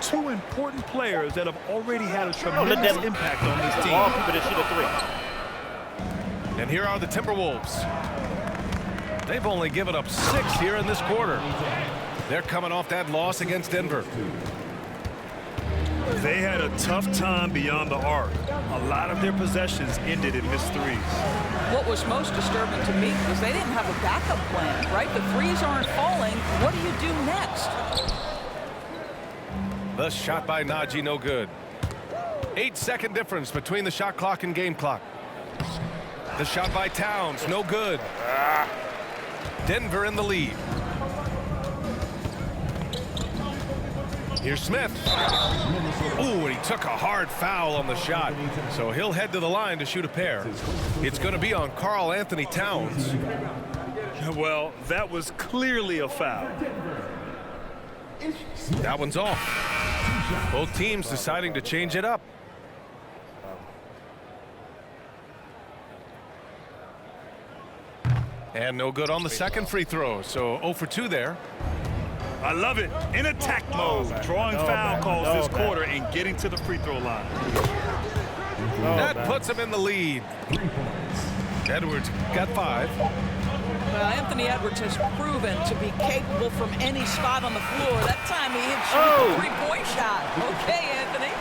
2 important players that have already had a tremendous impact on this team. All people that shoot a 3. And here are the Timberwolves. They've only given up 6 here in this quarter. They're coming off that loss against Denver. They had a tough time beyond the arc. A lot of their possessions ended in missed threes. What was most disturbing to me was they didn't have a backup plan, right? The threes aren't falling. What do you do next? The shot by Najee, no good. 8-second difference between the shot clock and game clock. The shot by Towns, no good. Denver in the lead. Here's Smith. Ooh, and he took a hard foul on the shot. So he'll head to the line to shoot a pair. It's going to be on Karl Anthony Towns. Well, that was clearly a foul. That one's off. Both teams deciding to change it up. And no good on the second free throw. So 0 for 2 there. I love it. In attack mode. Drawing foul calls this quarter and getting to the free throw line. That puts him in the lead. Edwards got 5. Well, Anthony Edwards has proven to be capable from any spot on the floor. That time he hit a 3-point shot. Okay, Anthony.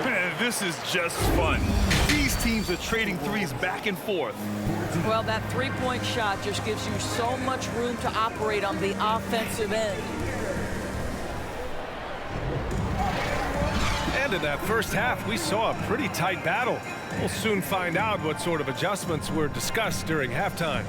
Man, this is just fun. These teams are trading threes back and forth. Well, that 3-point shot just gives you so much room to operate on the offensive end. And in that first half, we saw a pretty tight battle. We'll soon find out what sort of adjustments were discussed during halftime.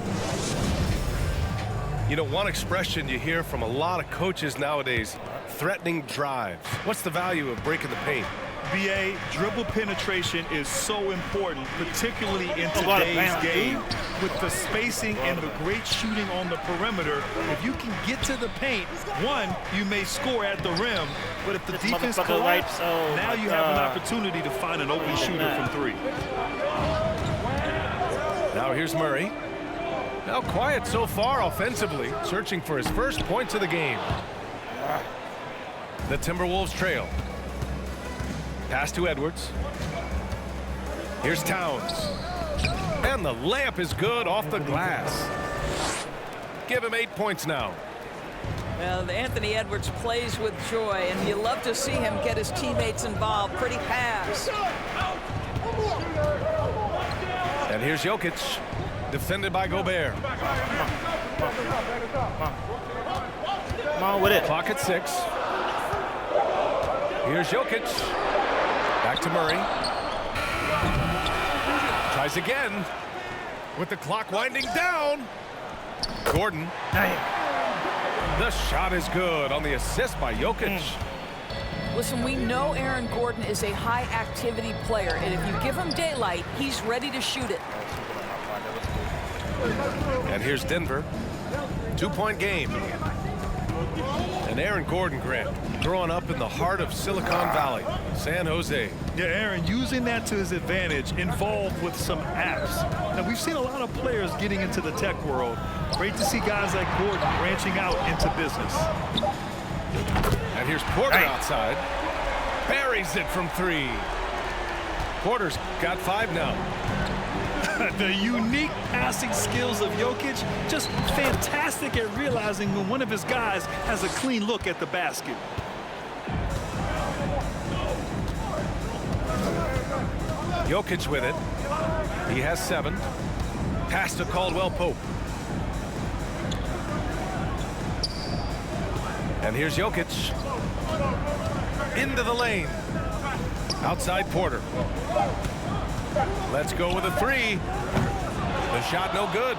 You know, one expression you hear from a lot of coaches nowadays, threatening drives. What's the value of breaking the paint? BA, dribble penetration is so important, particularly in today's game. With the spacing and the great shooting on the perimeter, if you can get to the paint, one, you may score at the rim, but if the defense collapses, now you have an opportunity to find an open shooter from 3. Now here's Murray. Now quiet so far offensively, searching for his first points of the game. The Timberwolves trail. Pass to Edwards. Here's Towns. And the layup is good off the glass. Give him 8 points now. Well, Anthony Edwards plays with joy, and you love to see him get his teammates involved. Pretty pass. And here's Jokic, defended by Gobert. Come on with it. Clock at 6. Here's Jokic. Back to Murray. Tries again with the clock winding down. Gordon. The shot is good on the assist by Jokic. Listen, we know Aaron Gordon is a high-activity player, and if you give him daylight, he's ready to shoot it. And here's Denver. 2-point game. And Aaron Gordon, Grant, growing up in the heart of Silicon Valley, San Jose. Yeah, Aaron, using that to his advantage, involved with some apps. Now, we've seen a lot of players getting into the tech world. Great to see guys like Gordon branching out into business. And here's Porter outside. Buries it from 3. Porter's got 5 now. The unique passing skills of Jokic, just fantastic at realizing when one of his guys has a clean look at the basket. Jokic with it. He has 7. Pass to Caldwell Pope. And here's Jokic. Into the lane. Outside Porter. Let's go with a three. The shot no good.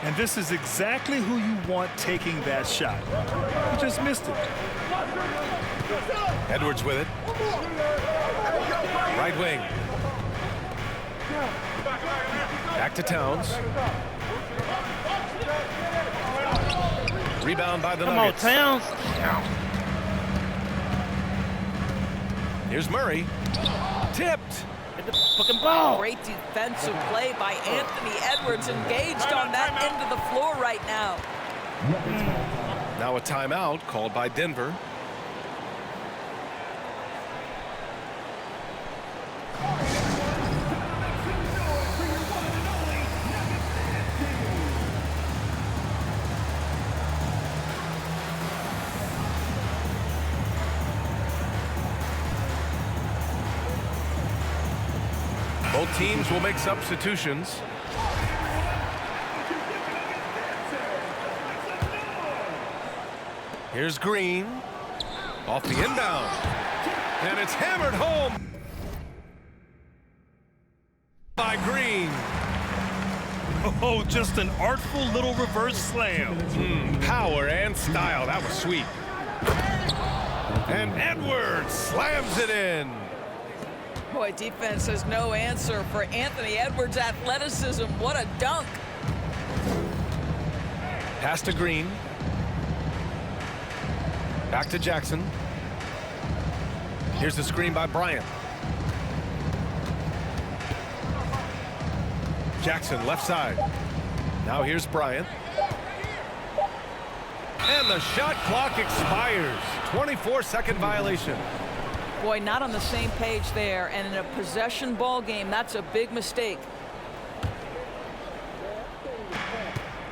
And this is exactly who you want taking that shot. He just missed it. Edwards with it. Right wing. Back to Towns. Rebound by the Nuggets. Come on, Towns. Here's Murray. Tipped. Hit the fucking ball. Great defensive play by Anthony Edwards, engaged on that end of the floor right now. Now a timeout called by Denver. Both teams will make substitutions. Here's Green. Off the inbound. And it's hammered home by Green. Oh, just an artful little reverse slam. Power and style. That was sweet. And Edwards slams it in. Boy, defense has no answer for Anthony Edwards' athleticism. What a dunk. Pass to Green. Back to Jackson. Here's the screen by Bryant. Jackson left side. Now here's Bryant. And the shot clock expires. 24-second violation. Boy, not on the same page there, and in a possession ball game, that's a big mistake.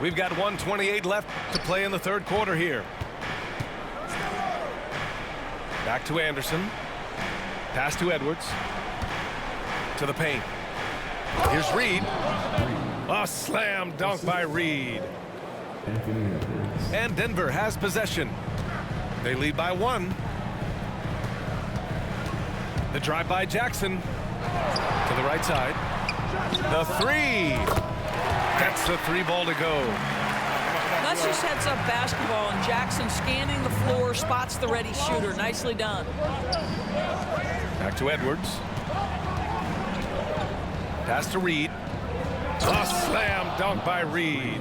We've got 1:28 left to play in the third quarter here. Back to Anderson. Pass to Edwards. To the paint. Here's Reed. A slam dunk by Reed. And Denver has possession. They lead by 1. The drive by Jackson. To the right side. The three. That's the 3 ball to go. That's just heads up basketball, and Jackson scanning the floor, spots the ready shooter. Nicely done. Back to Edwards. Pass to Reed. A slam dunk by Reed.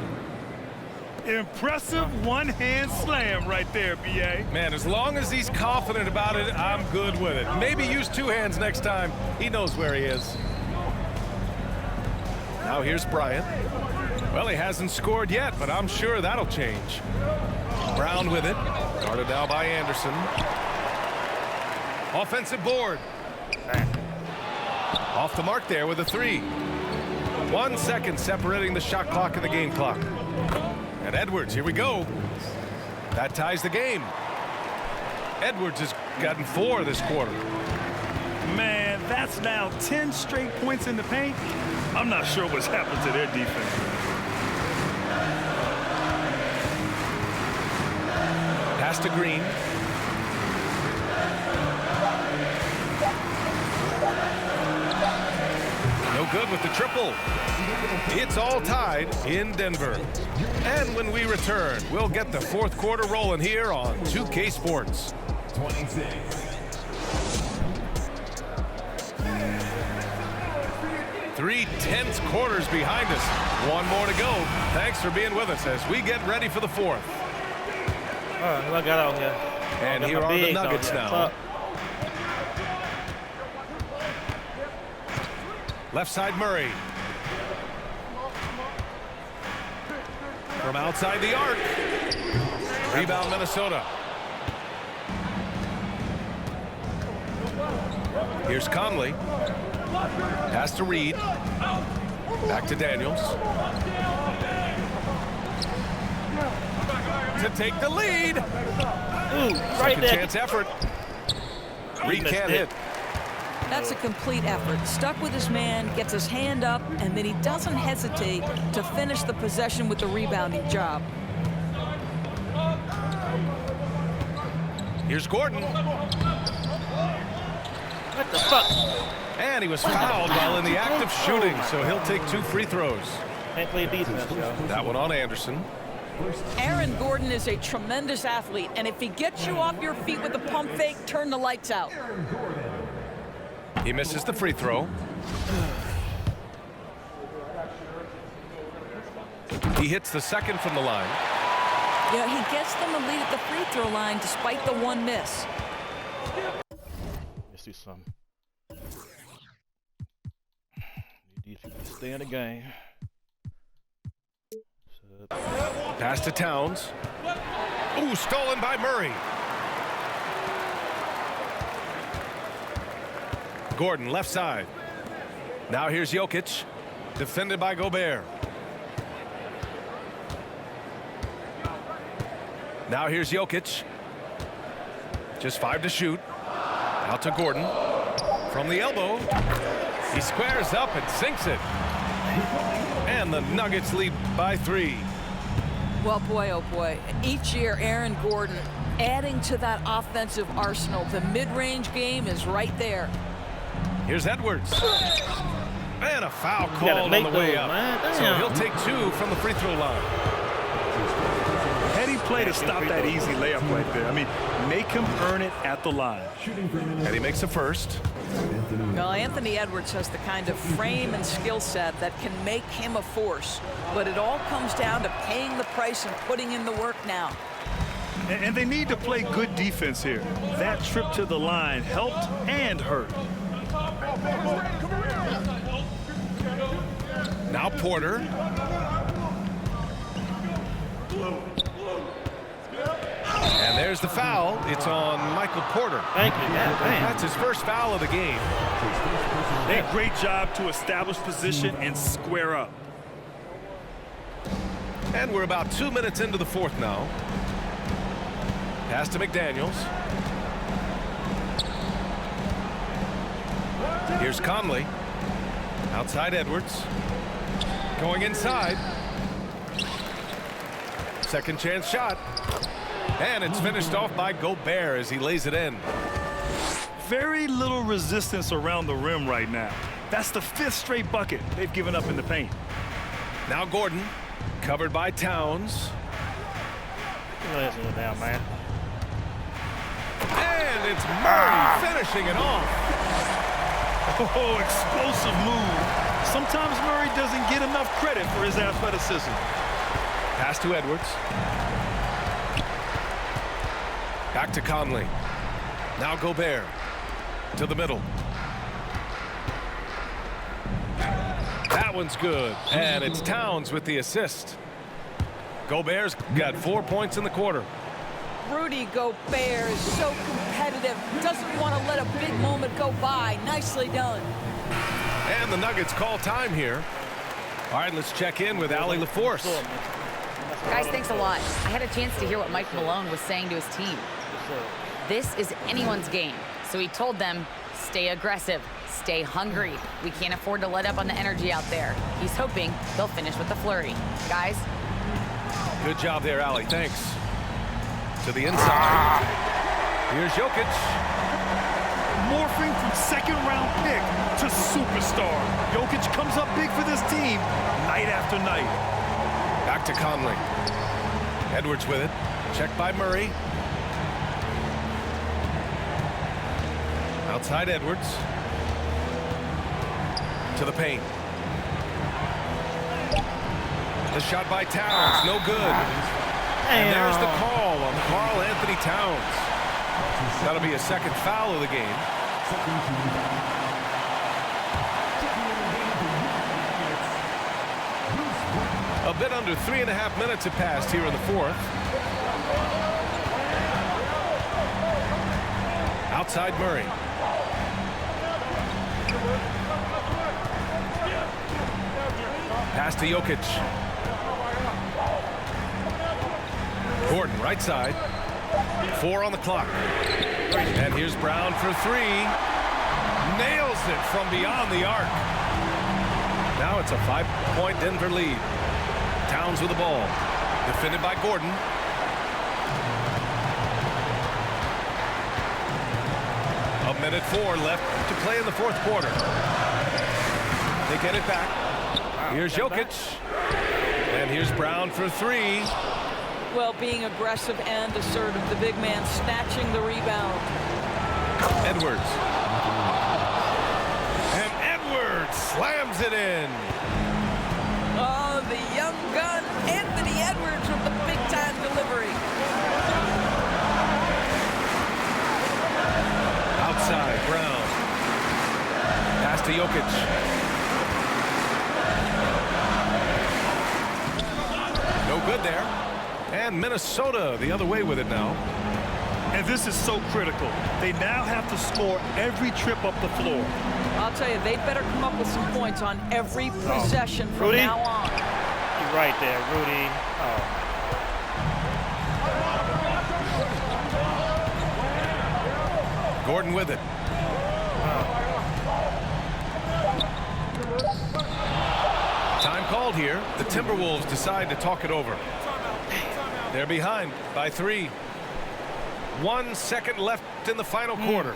Impressive one-hand slam right there, B.A. Man, as long as he's confident about it, I'm good with it. Maybe use 2 hands next time. He knows where he is. Now here's Bryant. Well, he hasn't scored yet, but I'm sure that'll change. Brown with it. Guarded now by Anderson. Offensive board. Off the mark there with a 3. 1 second separating the shot clock and the game clock. And Edwards, here we go. That ties the game. Edwards has gotten 4 this quarter. Man, that's now 10 straight points in the paint. I'm not sure what's happened to their defense. Pass to Green. No good with the triple. It's all tied in Denver. And when we return, we'll get the fourth quarter rolling here on 2K Sports. 26. Three tense quarters behind us. 1 more to go. Thanks for being with us as we get ready for the fourth. I got out here. And here are the Nuggets now. Left side Murray. From outside the arc. Rebound Minnesota. Here's Conley. Pass to Reed. Back to Daniels. To take the lead. Ooh, right Second there. chance effort. Reed can't hit. That's a complete effort. Stuck with his man, gets his hand up, and then he doesn't hesitate to finish the possession with the rebounding job. Here's Gordon. What the fuck? And he was fouled while in the act of shooting, so he'll take 2 free throws. Can't play defense, y'all. That one on Anderson. Aaron Gordon is a tremendous athlete, and if he gets you off your feet with a pump fake, turn the lights out. He misses the free throw. He hits the second from the line. Yeah, he gets them a lead at the free throw line despite the 1 miss. Let's do something. Need these people to stay in the game. Pass to Towns. Ooh, stolen by Murray. Gordon, left side. Now here's Jokic. Defended by Gobert. Now here's Jokic. Just 5 to shoot. Out to Gordon. From the elbow. He squares up and sinks it. And the Nuggets lead by 3. Well, boy, oh boy, each year Aaron Gordon adding to that offensive arsenal. The mid-range game is right there. Here's Edwards. And a foul called on the way up. So he'll take 2 from the free throw line. Heady play to stop that easy layup right there. I mean, make him earn it at the line. And he makes a first. Well, Anthony Edwards has the kind of frame and skill set that can make him a force. But it all comes down to paying the price and putting in the work now. And they need to play good defense here. That trip to the line helped and hurt. Now Porter. And there's the foul. It's on Michael Porter. Thank you. That's his first foul of the game. They did a great job to establish position and square up. And we're about 2 minutes into the 4th now. Pass to McDaniels. Here's Conley. Outside Edwards. Going inside. Second chance shot. And it's finished off by Gobert as he lays it in. Very little resistance around the rim right now. That's the 5th straight bucket they've given up in the paint. Now Gordon, covered by Towns. Listen down, man. And it's Murray finishing it off. Oh, explosive move. Sometimes Murray doesn't get enough credit for his athleticism. Pass to Edwards. Back to Conley. Now Gobert. To the middle. That one's good. And it's Towns with the assist. Gobert's got 4 points in the quarter. Rudy Gobert is so competitive. Doesn't want to let a big moment go by. Nicely done. And the Nuggets call time here. All right, let's check in with Allie LaForce. Guys, thanks a lot. I had a chance to hear what Mike Malone was saying to his team. This is anyone's game. So he told them, stay aggressive, stay hungry. We can't afford to let up on the energy out there. He's hoping they'll finish with a flurry. Guys? Good job there, Allie. Thanks. To the inside. Here's Jokic. Morphing from 2nd-round pick to superstar. Jokic comes up big for this team night after night. Back to Conley. Edwards with it. Checked by Murray. Outside Edwards. To the paint. The shot by Towns. No good. And there's the call on Karl Anthony Towns. That'll be a 2nd foul of the game. A bit under 3.5 minutes have passed here in the 4th. Outside Murray. Pass to Jokic. Gordon, right side. 4 on the clock. And here's Brown for 3. Nails it from beyond the arc. Now it's a 5-point Denver lead. Towns with the ball. Defended by Gordon. Minute 4 left to play in the fourth quarter. They get it back. Here's Jokic. And here's Brown for 3. Well, being aggressive and assertive, the big man snatching the rebound. Edwards. And Edwards slams it in. Oh, the young gun, Anthony Edwards with the big-time delivery. Outside, Brown. Pass to Jokic. No good there. And Minnesota the other way with it now. And this is so critical. They now have to score every trip up the floor. I'll tell you, they'd better come up with some points on every possession from Rudy? now on. You're right there, Rudy. Gordon with it. Time called here. The Timberwolves decide to talk it over. They're behind by 3. 1 second left in the final quarter.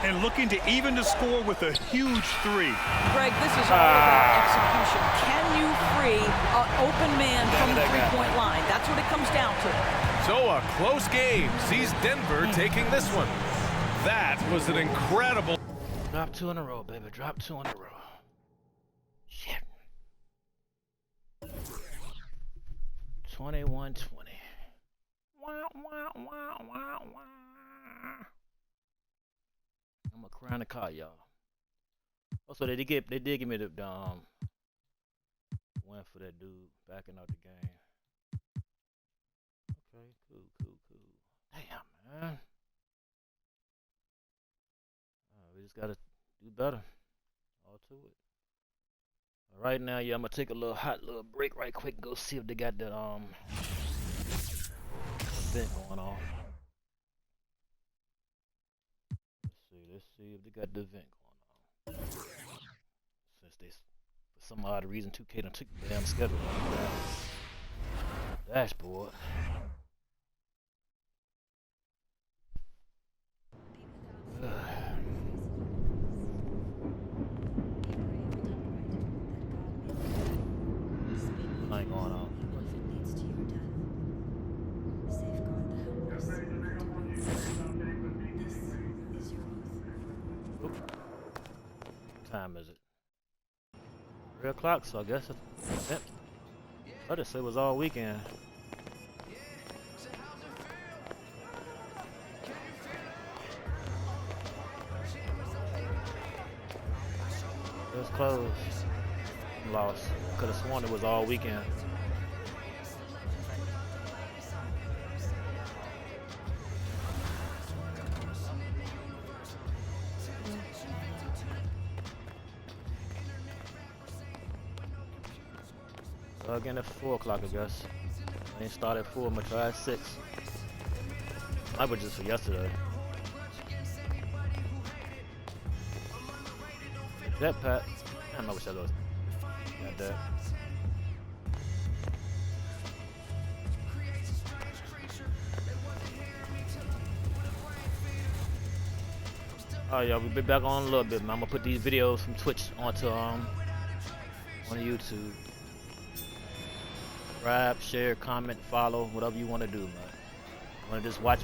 And looking to even the score with a huge 3. Greg, this is all about execution. Can you free an open man from the three-point line? That's what it comes down to. So a close game sees Denver taking this one. That was an incredible. Drop 2 in a row, baby. Drop 2 in a row. Shit. 21-20. I'm gonna cry in the car, y'all. Also, they did give me the win for that dude backing out the game. Okay, cool. Damn, man. We just gotta do better. All to it. All right, now, yeah, I'm gonna take a little break right quick and go see if they got that event going on. Let's see if they got the event going on. Since they, for some odd reason, 2K done took the damn schedule on the dashboard. Nothing going on. What time is it? 3 o'clock, so I guess it's it. I just say it was all weekend. It was closed. Lost. Could have sworn it was all weekend. Again at 4 o'clock, I guess. I ain't start at 4, I'm gonna try at 6. I was just for yesterday. Jetpack. I wish I was. Got that. Oh yeah, we'll be back on a little bit, man. I'm gonna put these videos from Twitch onto on YouTube. Subscribe, share, comment, follow, whatever you want to do, man. You want to just watch?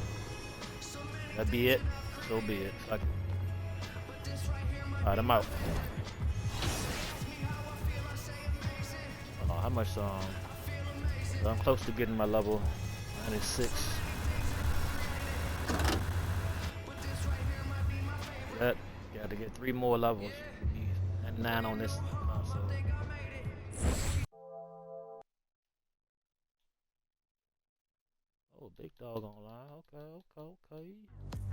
That be it. So be it. Fuck it. All right, I'm out. How much? I'm close to getting my level 96. That got to get 3 more levels. And 9 on this console. Oh, big dog online. Okay.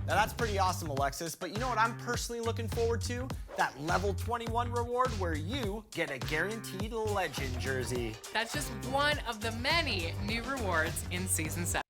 Now that's pretty awesome, Alexis, but you know what I'm personally looking forward to? That level 21 reward where you get a guaranteed legend jersey. That's just one of the many new rewards in Season 7.